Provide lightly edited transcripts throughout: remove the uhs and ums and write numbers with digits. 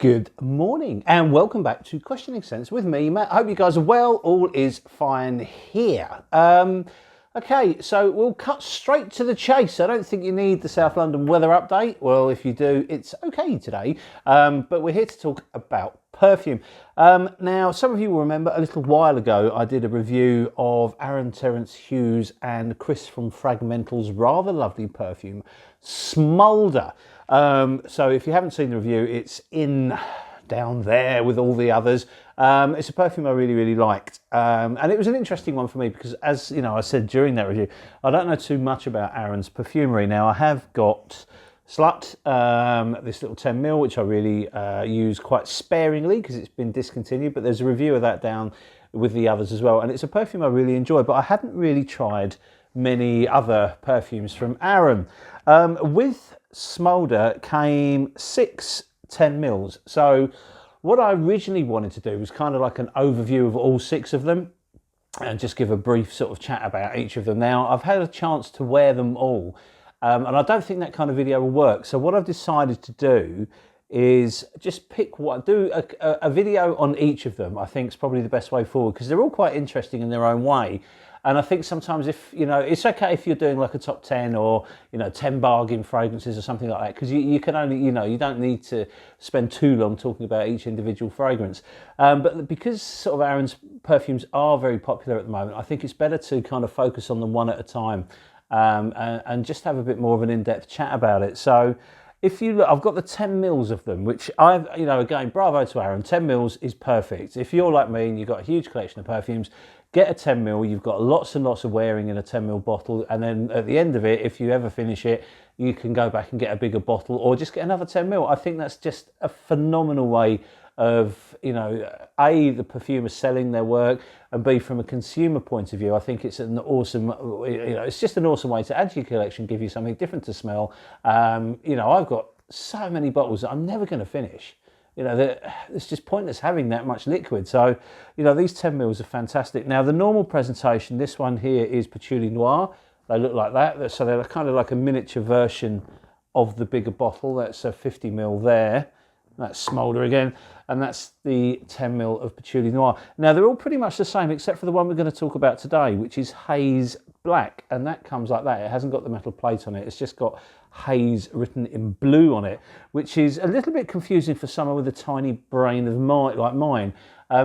Good morning and welcome back to Questioning Sense with me, Matt. I hope you guys are well. All is fine here. Okay, so we'll cut straight to the chase. I don't think you need the South London weather update. Well, if you do, it's okay today. But we're here to talk about Perfume. Now, some of you will remember a little while ago I did a review of Aaron, Terence Hughes and Chris from Fragmental's rather lovely perfume, Smolder. So if you haven't seen the review, it's in down there with all the others. It's a perfume I really liked, and it was an interesting one for me because, as you know, I said during that review, I don't know too much about Aaron's perfumery. Now I have got Slut, this little 10ml, which I really use quite sparingly because it's been discontinued, but there's a review of that down with the others as well, and it's a perfume I really enjoy, but I hadn't really tried many other perfumes from Aaron. With Smolder came 6 10mls. So what I originally wanted to do was kind of like an overview of all 6 of them and just give a brief sort of chat about each of them. Now I've had a chance to wear them all, and I don't think that kind of video will work. So what I've decided to do is just pick a video on each of them. I think is probably the best way forward because they're all quite interesting in their own way. And I think sometimes if, you know, it's okay if you're doing like a top 10 or, you know, 10 bargain fragrances or something like that, because you can only, you know, you don't need to spend too long talking about each individual fragrance. But because sort of Aaron's perfumes are very popular at the moment, I think it's better to kind of focus on them one at a time, and just have a bit more of an in-depth chat about it. So if you look, I've got the 10mls of them, which I've, you know, again, bravo to Aaron, 10mls is perfect. If you're like me and you've got a huge collection of perfumes, get a 10ml, you've got lots and lots of wearing in a 10ml bottle, and then at the end of it, if you ever finish it, you can go back and get a bigger bottle or just get another 10ml. I think that's just a phenomenal way of, you know, A, the perfumer selling their work, and B, from a consumer point of view, I think it's an awesome, you know, it's just an awesome way to add to your collection, give you something different to smell. You know, I've got so many bottles that I'm never going to finish. You know, it's just pointless having that much liquid. So, you know, these 10mls are fantastic. Now, the normal presentation, this one here is Patchouli Noir. They look like that. So they're kind of like a miniature version of the bigger bottle. That's a 50ml there. That's Smolder again. And that's the 10ml of Patchouli Noir. Now, they're all pretty much the same, except for the one we're going to talk about today, which is Haze Black. And that comes like that. It hasn't got the metal plate on it. It's just got Haze written in blue on it, which is a little bit confusing for someone with a tiny brain of like mine,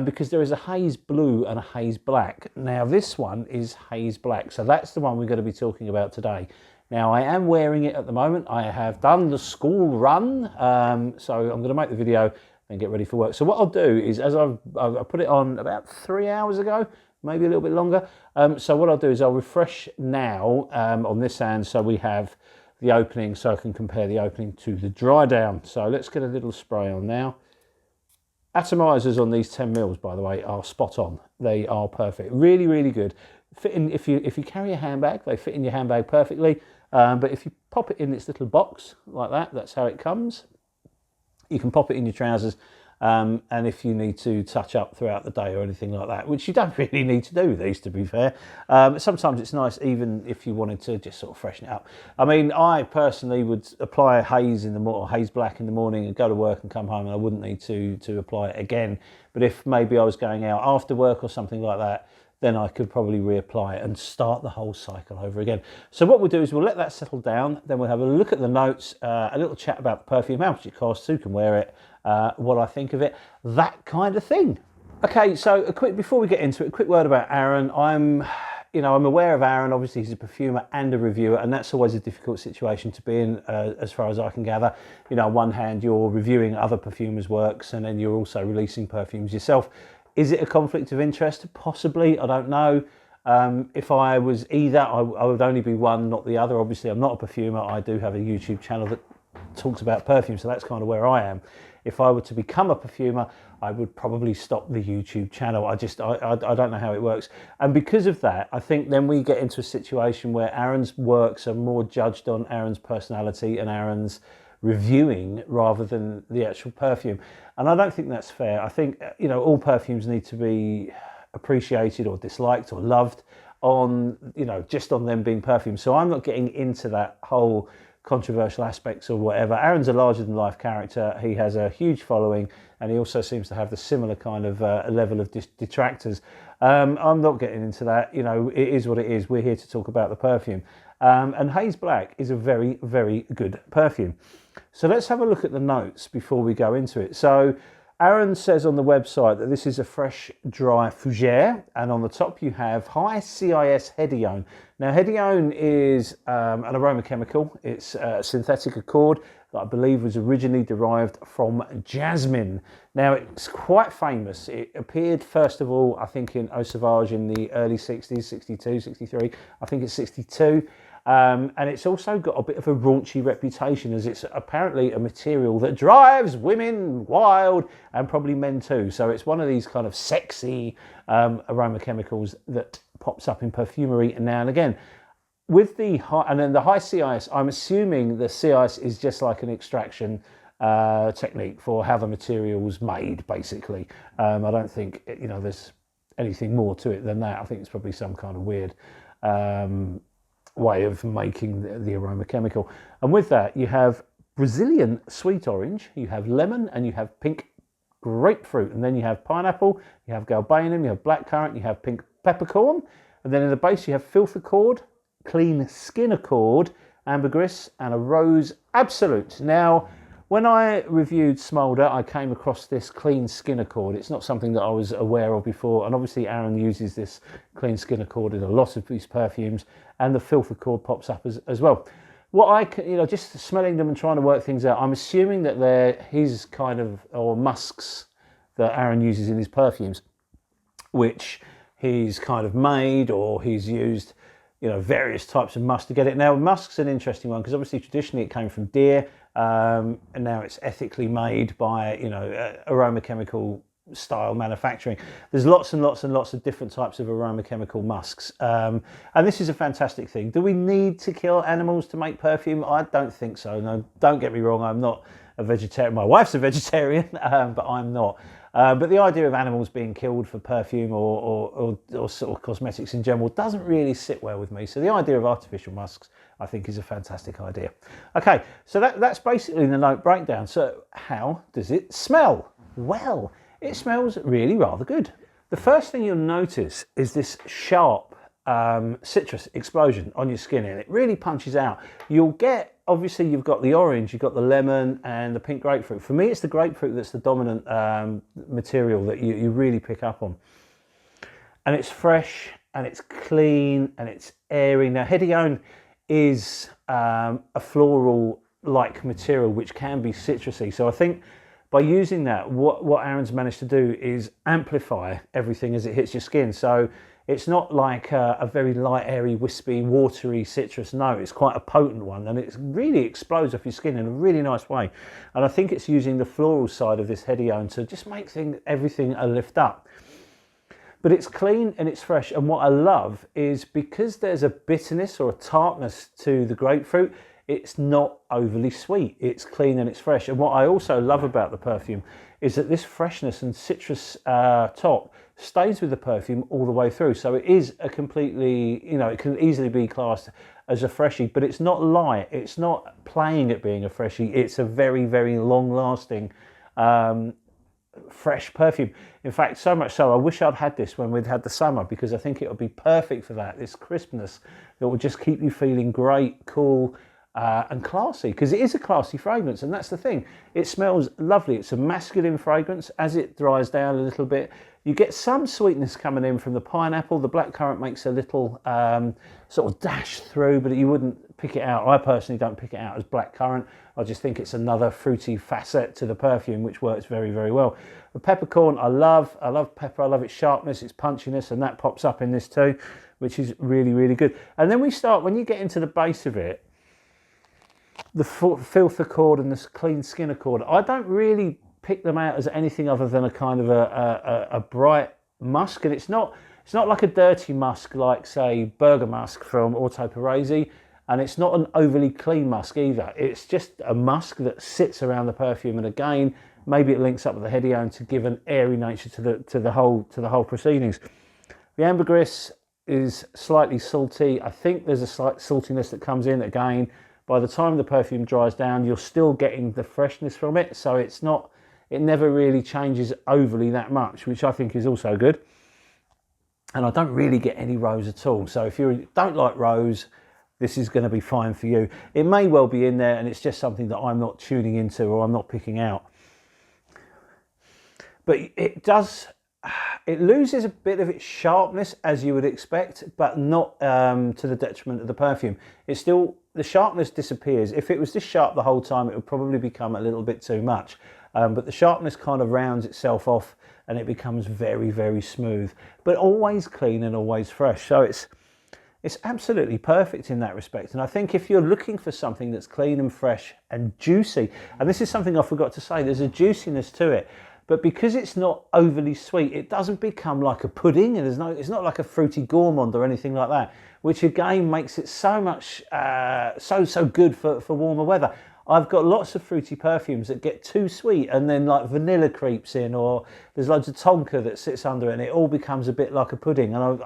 because there is a Haze Blue and a Haze Black. Now, this one is Haze Black. So that's the one we're going to be talking about today. Now, I am wearing it at the moment. I have done the school run, so I'm going to make the video and get ready for work. So what I'll do is, as I put it on about 3 hours ago, maybe a little bit longer. So what I'll do is I'll refresh now on this hand, so we have the opening, so I can compare the opening to the dry down. So let's get a little spray on now. Atomizers on these 10mls, by the way, are spot on. They are perfect. Really good. Fit in, if you carry a handbag, they fit in your handbag perfectly. But if you pop it in this little box like that, that's how it comes. You can pop it in your trousers, and if you need to touch up throughout the day or anything like that, which you don't really need to do with these, to be fair. Sometimes it's nice even if you wanted to just sort of freshen it up. I mean, I personally would apply a Haze in the morning, Haze Black in the morning, and go to work and come home, and I wouldn't need to apply it again. But if maybe I was going out after work or something like that, then I could probably reapply it and start the whole cycle over again. So what we'll do is we'll let that settle down, then we'll have a look at the notes, a little chat about the perfume, how much it costs, who can wear it, what I think of it, that kind of thing. Okay, so before we get into it, a quick word about Aaron. I'm aware of Aaron. Obviously he's a perfumer and a reviewer, and that's always a difficult situation to be in, as far as I can gather. You know, on one hand you're reviewing other perfumers' works, and then you're also releasing perfumes yourself. Is it a conflict of interest? Possibly, I don't know. If I was either, I would only be one, not the other. Obviously, I'm not a perfumer. I do have a YouTube channel that talks about perfume, so that's kind of where I am. If I were to become a perfumer, I would probably stop the YouTube channel. I don't know how it works. And because of that, I think then we get into a situation where Aaron's works are more judged on Aaron's personality and Aaron's reviewing rather than the actual perfume. And I don't think that's fair. I think, you know, all perfumes need to be appreciated or disliked or loved on, you know, just on them being perfumes. So I'm not getting into that whole controversial aspects or whatever. Aaron's a larger-than-life character. He has a huge following, and he also seems to have the similar kind of level of detractors. I'm not getting into that. You know, it is what it is. We're here to talk about the perfume. And Haze Black is a very, very good perfume. So let's have a look at the notes before we go into it. So Aaron says on the website that this is a fresh, dry fougere, and on the top you have high CIS hedione. Now, hedione is an aroma chemical. It's a synthetic accord that I believe was originally derived from jasmine. Now, it's quite famous. It appeared, first of all, I think in Eau Sauvage in the early 60s, 62, 63. I think it's 62. And it's also got a bit of a raunchy reputation, as it's apparently a material that drives women wild, and probably men too. So it's one of these kind of sexy aroma chemicals that pops up in perfumery now and again. With the high, and then the high CIS, I'm assuming the CIS is just like an extraction technique for how the material's made, basically. I don't think, you know, there's anything more to it than that. I think it's probably some kind of weird way of making the aroma chemical. And with that, you have Brazilian sweet orange, you have lemon, and you have pink grapefruit, and then you have pineapple, you have galbanum, you have blackcurrant, you have pink peppercorn, and then in the base you have filth accord, clean skin accord, ambergris, and a rose absolute. Now, when I reviewed Smolder, I came across this clean skin accord. It's not something that I was aware of before, and obviously Aaron uses this clean skin accord in a lot of his perfumes, and the filth accord pops up as well. What I, you know, just smelling them and trying to work things out, I'm assuming that they're his kind of, or musks that Aaron uses in his perfumes, which he's kind of made, or he's used, you know, various types of musk to get it. Now, musk's an interesting one because obviously traditionally it came from deer, and now it's ethically made by, you know, aroma chemical style manufacturing. There's lots and lots and lots of different types of aroma chemical musks, and this is a fantastic thing. Do we need to kill animals to make perfume? I don't think so. No, don't get me wrong, I'm not a vegetarian. My wife's a vegetarian, but I'm not. But the idea of animals being killed for perfume or sort of cosmetics in general doesn't really sit well with me. So the idea of artificial musks, I think, is a fantastic idea. Okay, so that's basically the note breakdown. So how does it smell? Well, it smells really rather good. The first thing you'll notice is this sharp citrus explosion on your skin, and it really punches out. You'll get, obviously you've got the orange, you've got the lemon and the pink grapefruit. For me, it's the grapefruit that's the dominant material that you really pick up on. And it's fresh and it's clean and it's airy. Now, hedione is a floral-like material which can be citrusy. So I think by using that, what Aaron's managed to do is amplify everything as it hits your skin. So it's not like a very light, airy, wispy, watery citrus. No, it's quite a potent one, and it really explodes off your skin in a really nice way. And I think it's using the floral side of this hedione to just make everything a lift up. But it's clean and it's fresh, and what I love is because there's a bitterness or a tartness to the grapefruit, it's not overly sweet. It's clean and it's fresh. And what I also love about the perfume is that this freshness and citrus top stays with the perfume all the way through. So it is a completely, you know, it can easily be classed as a freshie, but it's not light. It's not playing at being a freshie. It's a very, very long lasting fresh perfume. In fact, so much so, I wish I'd had this when we'd had the summer, because I think it would be perfect for that. This crispness that will just keep you feeling great, cool, and classy, because it is a classy fragrance, and that's the thing. It smells lovely. It's a masculine fragrance. As it dries down a little bit, you get some sweetness coming in from the pineapple. The blackcurrant makes a little sort of dash through, but you wouldn't pick it out. I personally don't pick it out as blackcurrant. I just think it's another fruity facet to the perfume, which works very, very well. The peppercorn, I love pepper. I love its sharpness, its punchiness, and that pops up in this too, which is really, really good. And then we start, when you get into the base of it, the filth accord and the clean skin accord, I don't really pick them out as anything other than a kind of a bright musk. And it's not like a dirty musk like, say, Burger Musk from Auto Parisi, and it's not an overly clean musk either. It's just a musk that sits around the perfume, and again, maybe it links up with the hedione to give an airy nature to the whole proceedings. The ambergris is slightly salty. I think there's a slight saltiness that comes in again, by the time the perfume dries down, you're still getting the freshness from it. So it's not, it never really changes overly that much, which I think is also good. And I don't really get any rose at all. So if you don't like rose, this is going to be fine for you. It may well be in there and it's just something that I'm not tuning into or I'm not picking out. But it loses a bit of its sharpness, as you would expect, but not to the detriment of the perfume. It's still, the sharpness disappears. If it was this sharp the whole time, it would probably become a little bit too much. But the sharpness kind of rounds itself off and it becomes very, very smooth, but always clean and always fresh. So it's absolutely perfect in that respect. And I think if you're looking for something that's clean and fresh and juicy, and this is something I forgot to say, there's a juiciness to it. But because it's not overly sweet, it doesn't become like a pudding, and it's not like a fruity gourmand or anything like that, which again makes it so much, so good for warmer weather. I've got lots of fruity perfumes that get too sweet and then like vanilla creeps in, or there's loads of tonka that sits under it and it all becomes a bit like a pudding. And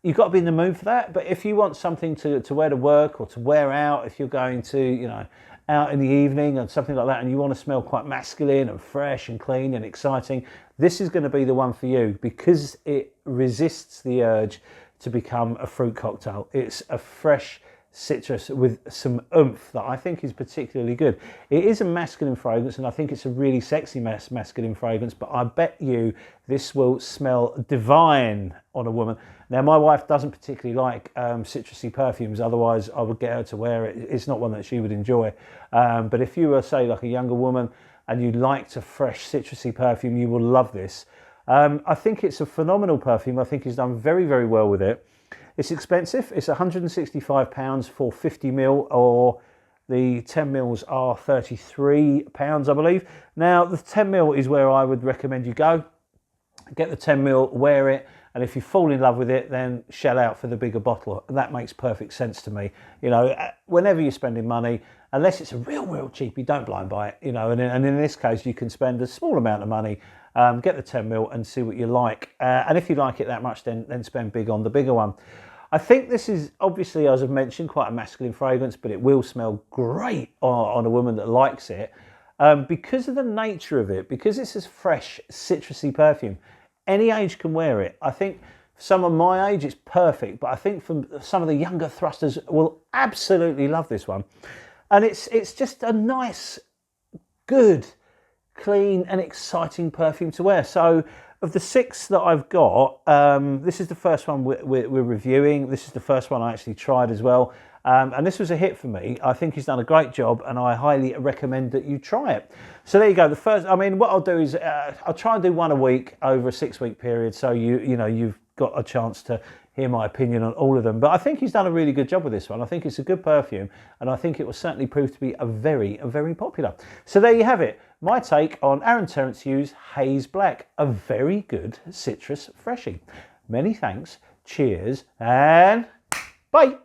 you've got to be in the mood for that. But if you want something to wear to work or to wear out, if you're going to, you know, out in the evening and something like that, and you want to smell quite masculine and fresh and clean and exciting, this is going to be the one for you because it resists the urge to become a fruit cocktail. It's a fresh citrus with some oomph that I think is particularly good. It is a masculine fragrance and I think it's a really sexy masculine fragrance, but I bet you this will smell divine on a woman. Now, my wife doesn't particularly like citrusy perfumes, otherwise I would get her to wear it. It's not one that she would enjoy. But if you were, say, like a younger woman and you liked a fresh citrusy perfume, you will love this. I think it's a phenomenal perfume. I think he's done very, very well with it. It's expensive. It's £165 for 50ml, or the 10mls are £33, I believe. Now, the 10ml is where I would recommend you go. Get the 10ml, wear it, and if you fall in love with it, then shell out for the bigger bottle. That makes perfect sense to me. You know, whenever you're spending money, unless it's a real cheapie, don't blind buy it. You know, and in this case, you can spend a small amount of money, get the 10ml and see what you like. And if you like it that much, then spend big on the bigger one. I think this is obviously, as I've mentioned, quite a masculine fragrance, but it will smell great on a woman that likes it. Because of the nature of it, because it's a fresh, citrusy perfume, any age can wear it. I think for some of my age, it's perfect, but I think for some of the younger thrusters will absolutely love this one. And it's just a nice, good, clean and exciting perfume to wear. So of the 6 that I've got, this is the first one we're reviewing. This is the first one I actually tried as well. And this was a hit for me. I think he's done a great job and I highly recommend that you try it. So there you go. The first, I mean, what I'll do is I'll try and do one a week over a 6-week period. So you know, you've got a chance to hear my opinion on all of them. But I think he's done a really good job with this one. I think it's a good perfume and I think it will certainly prove to be a very popular. So there you have it. My take on Terence Hughes Haze Black, a very good citrus freshie. Many thanks, cheers, and bye.